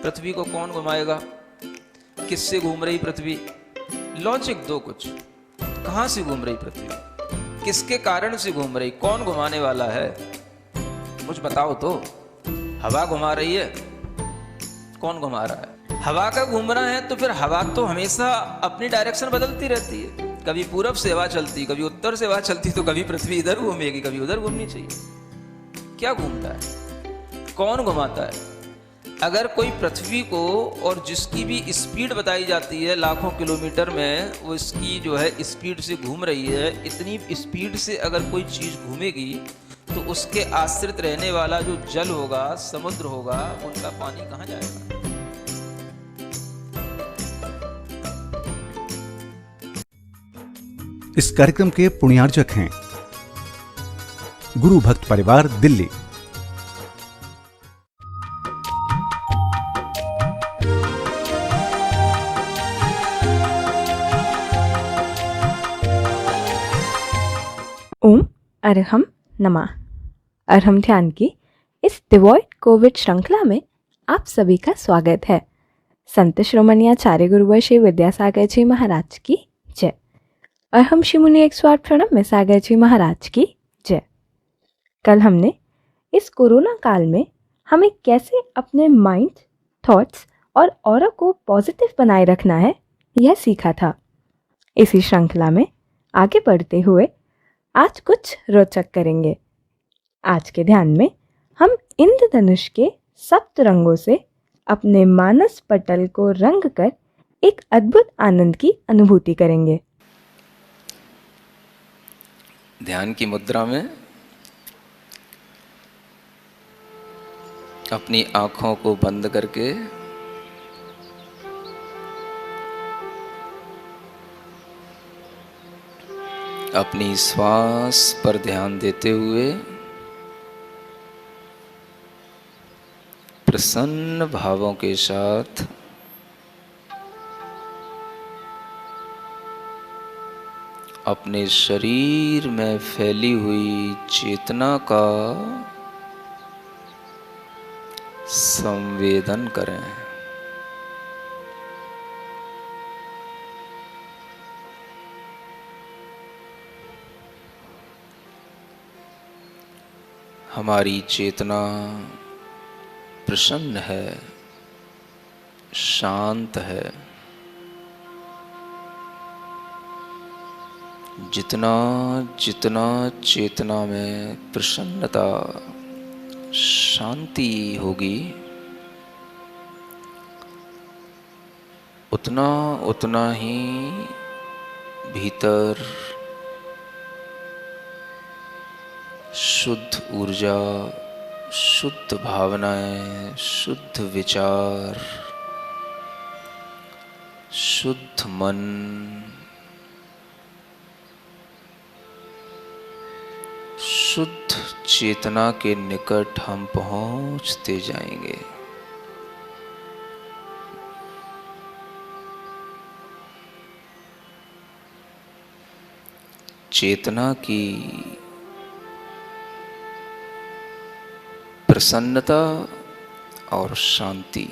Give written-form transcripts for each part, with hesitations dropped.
पृथ्वी को कौन घुमाएगा? किससे घूम रही पृथ्वी? लॉजिक दो कुछ। कहां से घूम रही पृथ्वी? किसके कारण से घूम रही? कौन घुमाने वाला है? कुछ बताओ तो। हवा घुमा रही है? कौन घुमा रहा है? हवा का घूमना है तो फिर हवा तो हमेशा अपनी डायरेक्शन बदलती रहती है। कभी पूरब से हवा चलती, कभी उत्तर से हवा चलती, तो कभी पृथ्वी इधर घूमेगी, कभी उधर घूमनी चाहिए। क्या घूमता है? कौन घुमाता है? अगर कोई पृथ्वी को, और जिसकी भी स्पीड बताई जाती है लाखों किलोमीटर में, वो इसकी जो है स्पीड से घूम रही है, इतनी स्पीड से अगर कोई चीज़ घूमेगी तो उसके आश्रित रहने वाला जो जल होगा, समुद्र होगा, उनका पानी कहाँ जाएगा? इस कार्यक्रम के पुण्यार्जक हैं गुरु भक्त परिवार, दिल्ली। ओम अरहम नमः। अरहम ध्यान की इस डिवॉइड कोविड श्रृंखला में आप सभी का स्वागत है। संत श्रोमणी आचार्य गुरुवर श्री विद्यासागर जी महाराज की जय। अरहम श्री मुनि 108 प्रणव में सागर जी महाराज की जय। कल हमने इस कोरोना काल में हमें कैसे अपने माइंड, थॉट्स और ऑरा को पॉजिटिव बनाए रखना है, यह सीखा था। इसी श्रृंखला में आगे बढ़ते हुए आज कुछ रोचक करेंगे। आज के ध्यान में हम इंद्रधनुष के सप्त रंगों से अपने मानस पटल को रंग कर एक अद्भुत आनंद की अनुभूति करेंगे। ध्यान की मुद्रा में अपनी आंखों को बंद करके अपनी श्वास पर ध्यान देते हुए प्रसन्न भावों के साथ अपने शरीर में फैली हुई चेतना का संवेदन करें। हमारी चेतना प्रसन्न है, शांत है। जितना जितना चेतना में प्रसन्नता, शांति होगी, उतना उतना ही भीतर शुद्ध ऊर्जा, शुद्ध भावनाएं, शुद्ध विचार, शुद्ध मन, शुद्ध चेतना के निकट हम पहुंचते जाएंगे। चेतना की प्रसन्नता और शांति,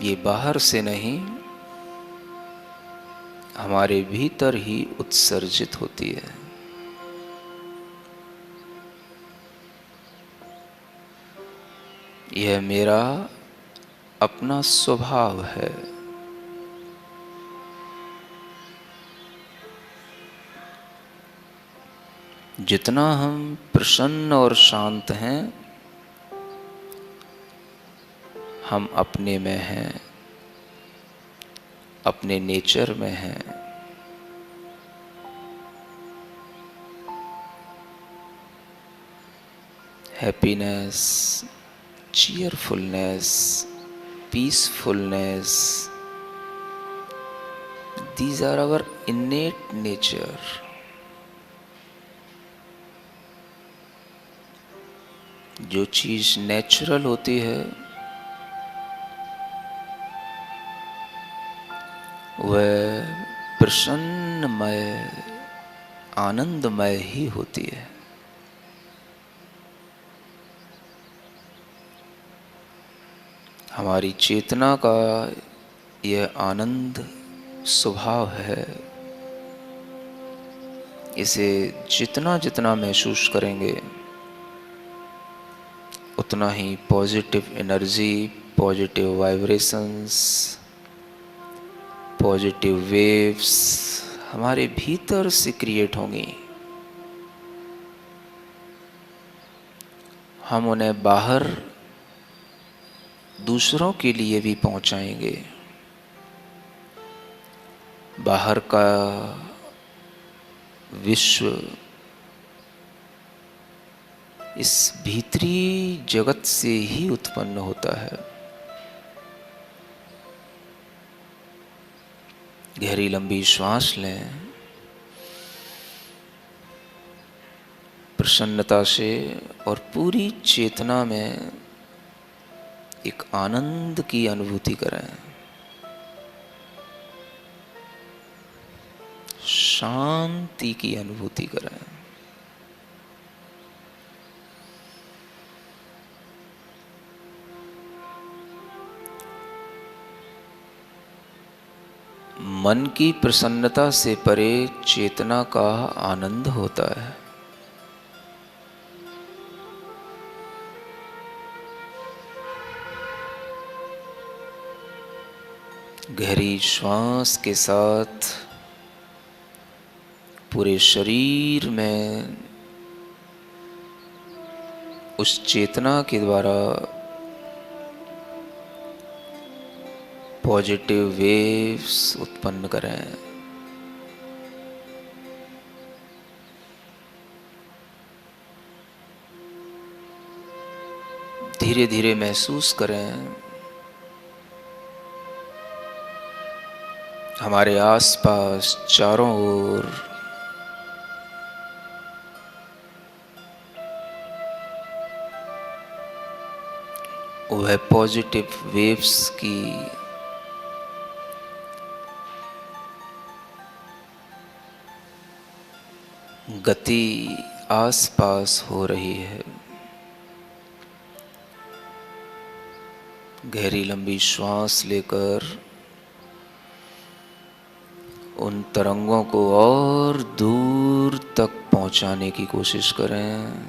ये बाहर से नहीं, हमारे भीतर ही उत्सर्जित होती है। यह मेरा अपना स्वभाव है। जितना हम प्रसन्न और शांत हैं, हम अपने में हैं, अपने नेचर में हैं। Happiness, cheerfulness, peacefulness, these are our innate nature. जो चीज नेचुरल होती है वह प्रसन्नमय, आनंदमय ही होती है। हमारी चेतना का यह आनंद स्वभाव है। इसे जितना जितना महसूस करेंगे उतना ही positive energy, positive vibrations, positive waves हमारे भीतर से क्रिएट होंगी। हम उन्हें बाहर दूसरों के लिए भी पहुंचाएंगे। बाहर का विश्व इस भीतरी जगत से ही उत्पन्न होता है। गहरी लंबी श्वास लें, प्रसन्नता से और पूरी चेतना में एक आनंद की अनुभूति करें, शांति की अनुभूति करें। मन की प्रसन्नता से परे चेतना का आनंद होता है। गहरी श्वास के साथ पूरे शरीर में उस चेतना के द्वारा पॉजिटिव वेव्स उत्पन्न करें। धीरे धीरे महसूस करें हमारे आसपास चारों ओर वह पॉजिटिव वेव्स की गति आसपास हो रही है। गहरी लंबी श्वास लेकर उन तरंगों को और दूर तक पहुंचाने की कोशिश करें।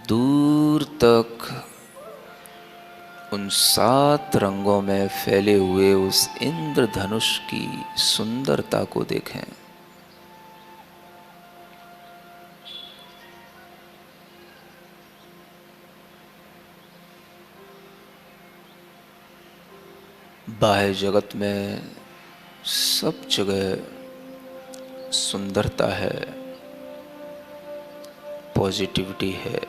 दूर तक उन 7 रंगों में फैले हुए उस इंद्रधनुष की सुंदरता को देखें। बाह्य जगत में सब जगह सुंदरता है, पॉजिटिविटी है।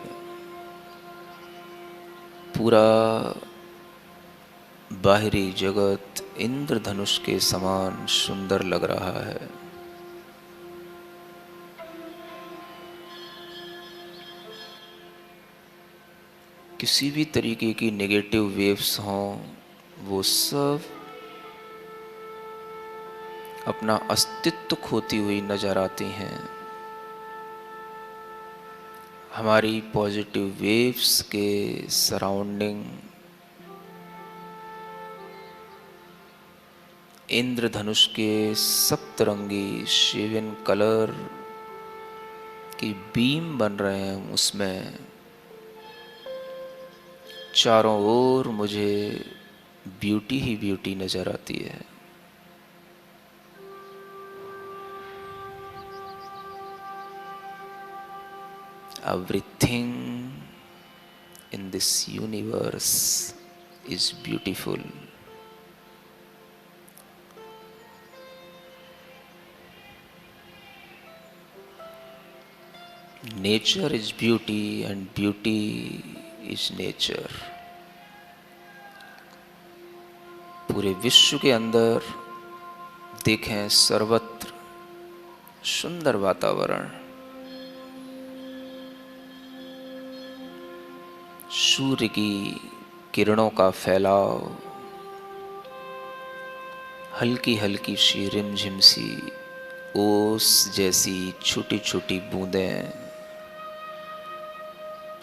पूरा बाहरी जगत इंद्रधनुष के समान सुंदर लग रहा है। किसी भी तरीके की नेगेटिव वेव्स हों, वो सब अपना अस्तित्व खोती हुई नजर आती हैं। हमारी पॉजिटिव वेव्स के सराउंडिंग इंद्रधनुष के सप्तरंगी शिविन कलर की बीम बन रहे हैं। उसमें चारों ओर मुझे ब्यूटी ही ब्यूटी नजर आती है। Everything in this universe is beautiful. Nature is beauty and beauty is nature. पूरे विश्व के अंदर देखें सर्वत्र सुंदर वातावरण। सूर्य की किरणों का फैलाव, हल्की हल्की सी रिमझिम सी ओस जैसी छोटी छोटी बूंदें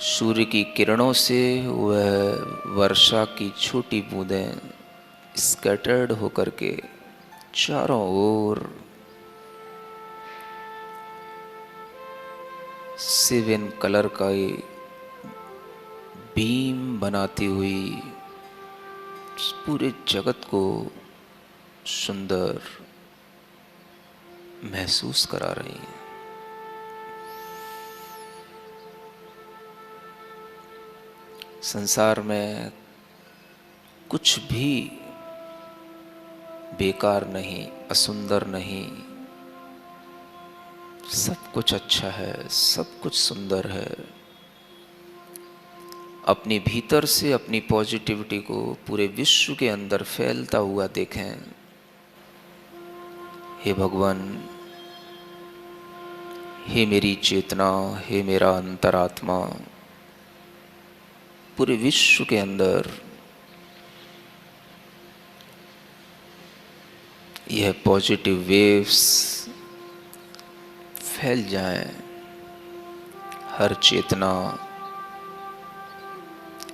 सूर्य की किरणों से वह वर्षा की छोटी बूंदें स्कैटर्ड होकर के चारों ओर सिविन कलर का ये बीम बनाती हुई इस पूरे जगत को सुंदर महसूस करा रही हैं। संसार में कुछ भी बेकार नहीं, असुंदर नहीं, सब कुछ अच्छा है, सब कुछ सुंदर है। अपने भीतर से अपनी पॉजिटिविटी को पूरे विश्व के अंदर फैलता हुआ देखें। हे भगवान, हे मेरी चेतना, हे मेरा अंतरात्मा, पूरे विश्व के अंदर यह पॉजिटिव वेव्स फैल जाएं। हर चेतना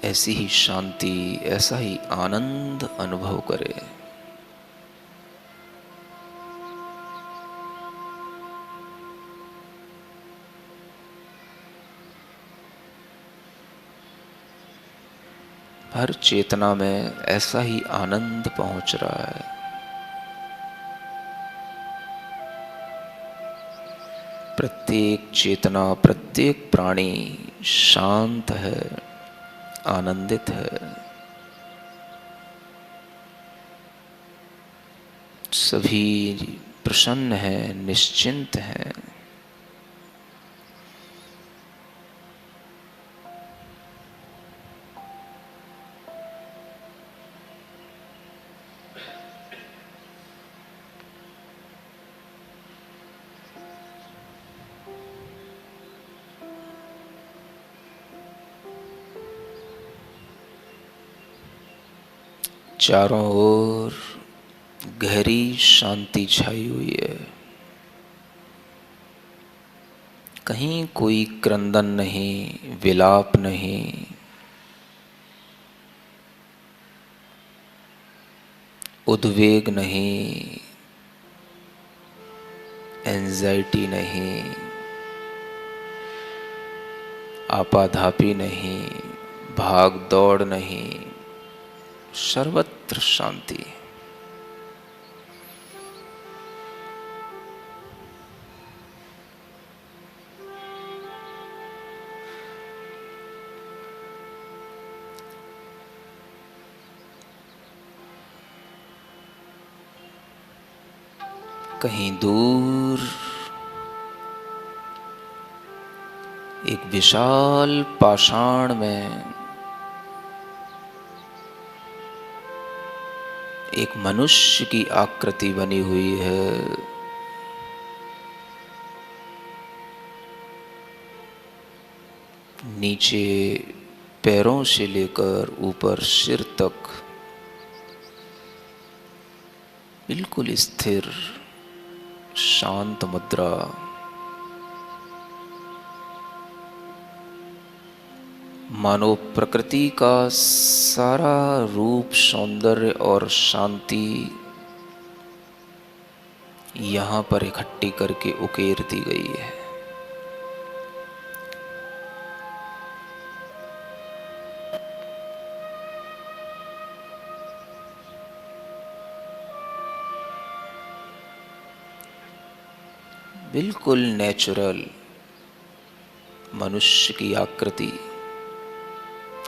ऐसी ही शांति, ऐसा ही आनंद अनुभव करे। हर चेतना में ऐसा ही आनंद पहुंच रहा है। प्रत्येक चेतना, प्रत्येक प्राणी शांत है, आनंदित है। सभी प्रसन्न हैं, निश्चिंत हैं। चारों ओर गहरी शांति छाई हुई है। कहीं कोई क्रंदन नहीं, विलाप नहीं, उद्वेग नहीं, एंजाइटी नहीं, आपाधापी नहीं, भाग दौड़ नहीं, सर्वत्र शांति। कहीं दूर एक विशाल पाषाण में एक मनुष्य की आकृति बनी हुई है। नीचे पैरों से लेकर ऊपर सिर तक बिल्कुल स्थिर शांत मुद्रा। मानो प्रकृति का सारा रूप, सौंदर्य और शांति यहाँ पर इकट्ठी करके उकेर दी गई है। बिल्कुल नेचुरल मनुष्य की आकृति,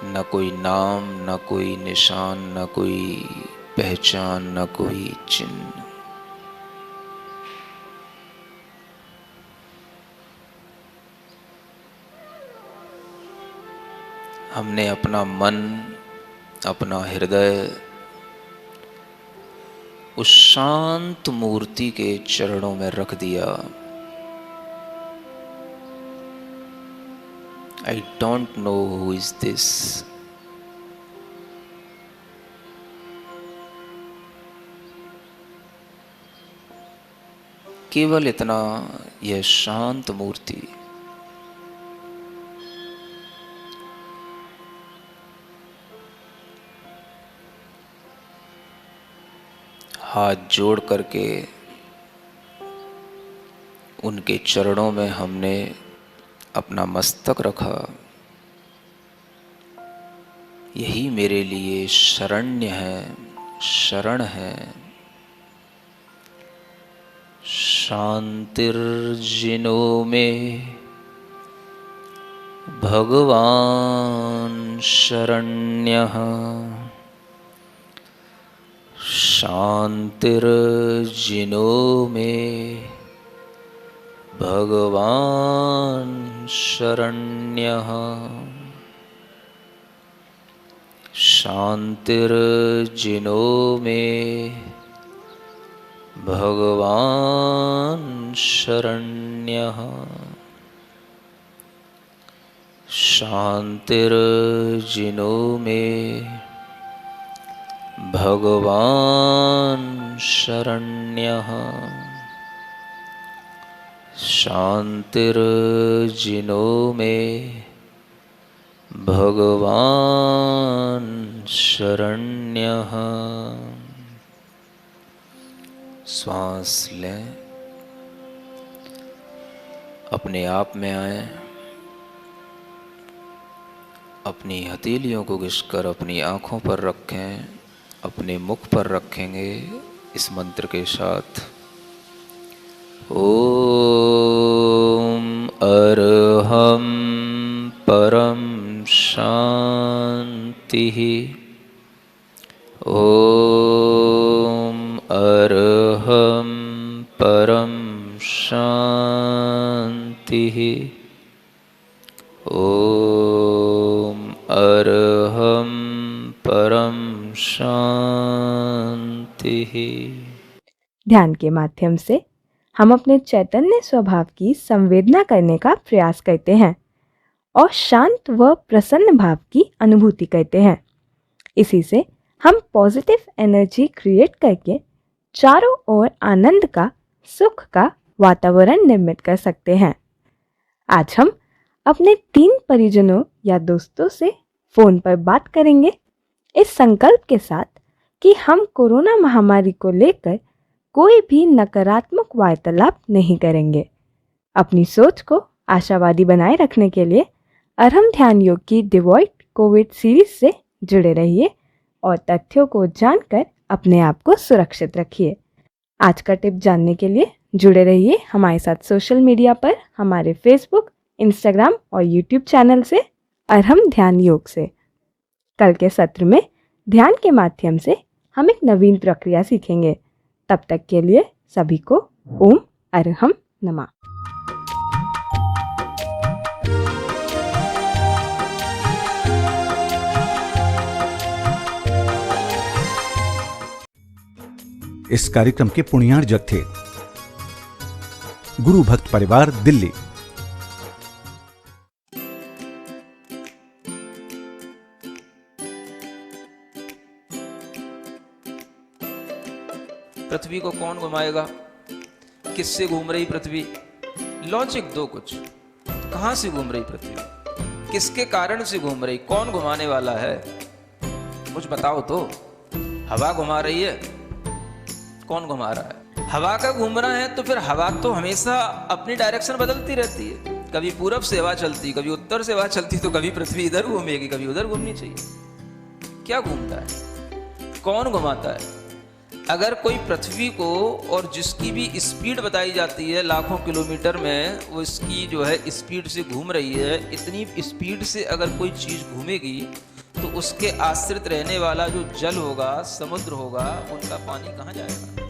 न कोई नाम, न कोई निशान, न कोई पहचान, न कोई चिन्ह। हमने अपना मन, अपना हृदय उस शांत मूर्ति के चरणों में रख दिया। I don't know who is this. केवल इतना, यह शांत मूर्ति हाथ जोड़ करके उनके चरणों में हमने अपना मस्तक रखा। यही मेरे लिए शरण्य है, शरण है। शांतिर्जिनो में भगवान शरण्यः। शांतिर्जिनो में भगवान शरण्यः। शांतिर्जिनो में भगवान शरण्यः। शांतिर्जिनो में भगवान शरण्यः। शांतिर्जिनो में भगवान शरण्यः। श्वास लें, अपने आप में आए। अपनी हथेलियों को घिसकर अपनी आँखों पर रखें, अपने मुख पर रखेंगे इस मंत्र के साथ। ओम अरहम परम शांतिः। ओम अरहम परम शांतिः। ओम अरहम परम शांतिः। ध्यान के माध्यम से हम अपने चैतन्य स्वभाव की संवेदना करने का प्रयास करते हैं और शांत व प्रसन्न भाव की अनुभूति करते हैं। इसी से हम पॉजिटिव एनर्जी क्रिएट करके चारों ओर आनंद का, सुख का वातावरण निर्मित कर सकते हैं। आज हम अपने 3 परिजनों या दोस्तों से फोन पर बात करेंगे इस संकल्प के साथ कि हम कोरोना महामारी को लेकर कोई भी नकारात्मक वार्तालाप नहीं करेंगे। अपनी सोच को आशावादी बनाए रखने के लिए अरहम ध्यान योग की डिवॉइड कोविड सीरीज से जुड़े रहिए और तथ्यों को जानकर अपने आप को सुरक्षित रखिए। आज का टिप जानने के लिए जुड़े रहिए हमारे साथ सोशल मीडिया पर, हमारे फेसबुक, इंस्टाग्राम और यूट्यूब चैनल से अरहम ध्यान योग से। कल के सत्र में ध्यान के माध्यम से हम एक नवीन प्रक्रिया सीखेंगे। तब तक के लिए सभी को ओम अरहम नमः। इस कार्यक्रम के पुण्यार्जक थे गुरु भक्त परिवार, दिल्ली। पृथ्वी को कौन घुमाएगा? किससे घूम रही पृथ्वी? लॉजिक दो कुछ। कहां से घूम रही पृथ्वी? किसके कारण से घूम रही? कौन घुमाने वाला है? कुछ बताओ तो। हवा घुमा रही है? कौन घुमा रहा है? हवा का घूमना है तो फिर हवा तो हमेशा अपनी डायरेक्शन बदलती रहती है। कभी पूरब से हवा चलती, कभी उत्तर से हवा चलती, तो कभी पृथ्वी इधर घूमेगी, कभी उधर घूमनी चाहिए। क्या घूमता है? कौन घुमाता है? अगर कोई पृथ्वी को, और जिसकी भी स्पीड बताई जाती है लाखों किलोमीटर में, वो इसकी जो है स्पीड से घूम रही है, इतनी स्पीड से अगर कोई चीज़ घूमेगी तो उसके आश्रित रहने वाला जो जल होगा, समुद्र होगा, उनका पानी कहाँ जाएगा?